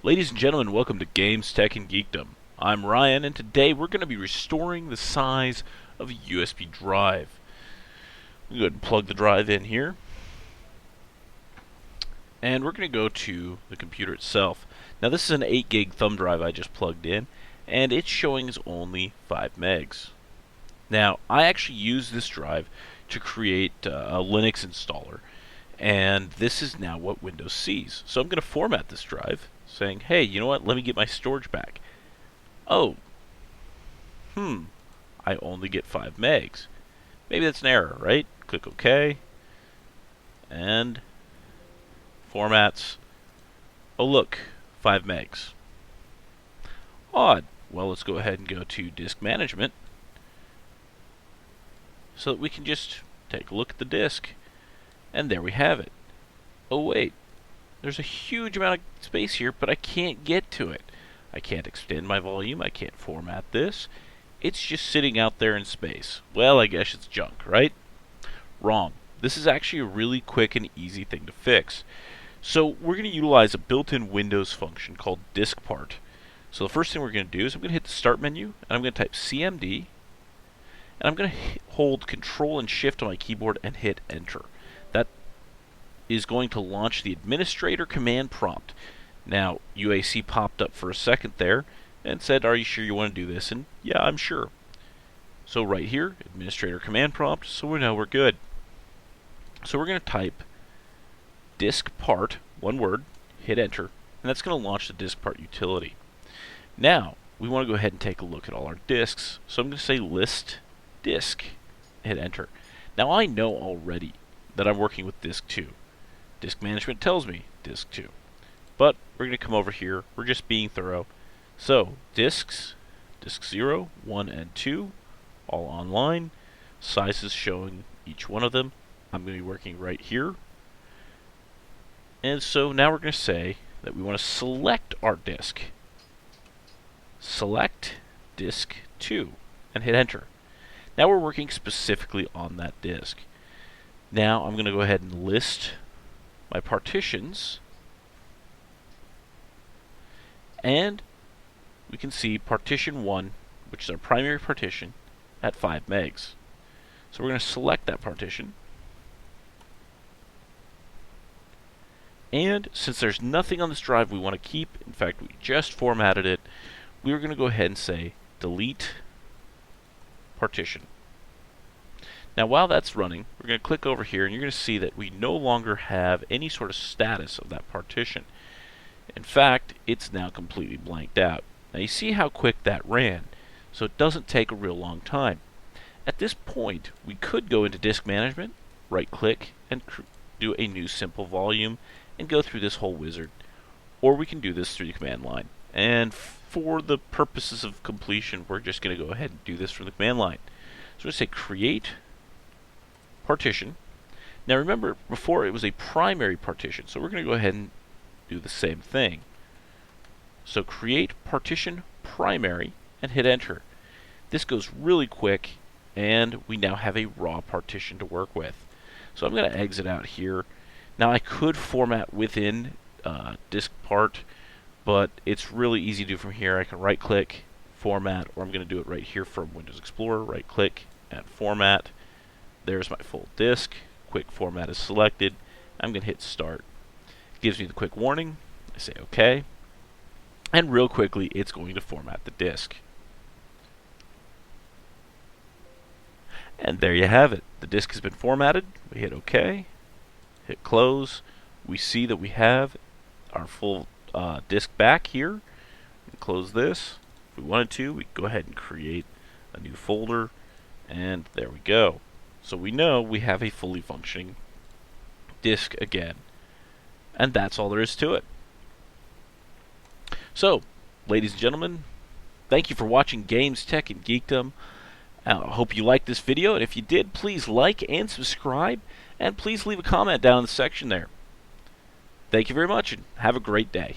Ladies and gentlemen, welcome to Games, Tech, and Geekdom. I'm Ryan, and today we're going to be restoring the size of a USB drive. We'll go ahead and plug the drive in here. And we're going to go to the computer itself. Now this is an 8 gig thumb drive I just plugged in, and it's showing as only 5 megs. Now, I actually use this drive to create a Linux installer, and this is now what Windows sees. So I'm going to format this drive, saying, hey, you know what, let me get my storage back. Oh, I only get 5 megs. Maybe that's an error, right? Click OK, and formats. Oh look, 5 megs. Odd. Well, let's go ahead and go to disk management so that we can just take a look at the disk. And there we have it. Oh wait, there's a huge amount of space here, but I can't get to it. I can't extend my volume, I can't format this. It's just sitting out there in space. Well, I guess it's junk, right? Wrong. This is actually a really quick and easy thing to fix. So we're going to utilize a built-in Windows function called Diskpart. So the first thing we're going to do is I'm going to hit the Start menu, and I'm going to type CMD, and I'm going to hold Control and Shift on my keyboard and hit Enter. That is going to launch the administrator command prompt. Now, UAC popped up for a second there and said, are you sure you want to do this? And yeah, I'm sure. So right here, administrator command prompt, so we know we're good. So we're going to type Diskpart, one word, hit Enter, and that's going to launch the Diskpart utility. Now, we want to go ahead and take a look at all our disks. So I'm going to say list disk, hit Enter. Now I know already that I'm working with disk 2. Disk management tells me disk 2. But we're going to come over here, we're just being thorough. So, disks, disk 0, 1, and 2, all online. Sizes showing each one of them. I'm going to be working right here. And so now we're going to say that we want to select our disk. Select disk 2 and hit Enter. Now we're working specifically on that disk. Now I'm going to go ahead and list my partitions, and we can see partition 1, which is our primary partition, at 5 megs. So we're going to select that partition, and since there's nothing on this drive we want to keep, in fact we just formatted it, we're going to go ahead and say delete partition. Now while that's running, we're going to click over here and you're going to see that we no longer have any sort of status of that partition. In fact, it's now completely blanked out. Now you see how quick that ran, so it doesn't take a real long time. At this point, we could go into disk management, right click, and do a new simple volume and go through this whole wizard. Or we can do this through the command line. And for the purposes of completion, we're just going to go ahead and do this from the command line. So we're going to say create partition. Now remember, before it was a primary partition, so we're going to go ahead and do the same thing. So create partition primary and hit Enter. This goes really quick, and we now have a raw partition to work with. So I'm going to exit out here. Now I could format within Diskpart, but it's really easy to do from here. I can right click, format, or I'm going to do it right here from Windows Explorer, right click and format. There's my full disk. Quick format is selected. I'm going to hit start. It gives me the quick warning. I say OK. And real quickly, it's going to format the disk. And there you have it. The disk has been formatted. We hit OK. Hit close. We see that we have our full disk back here. Close this. If we wanted to, we go ahead and create a new folder. And there we go. So we know we have a fully functioning disk again. And that's all there is to it. So, ladies and gentlemen, thank you for watching Games, Tech, and Geekdom. I hope you liked this video, and if you did, please like and subscribe, and please leave a comment down in the section there. Thank you very much, and have a great day.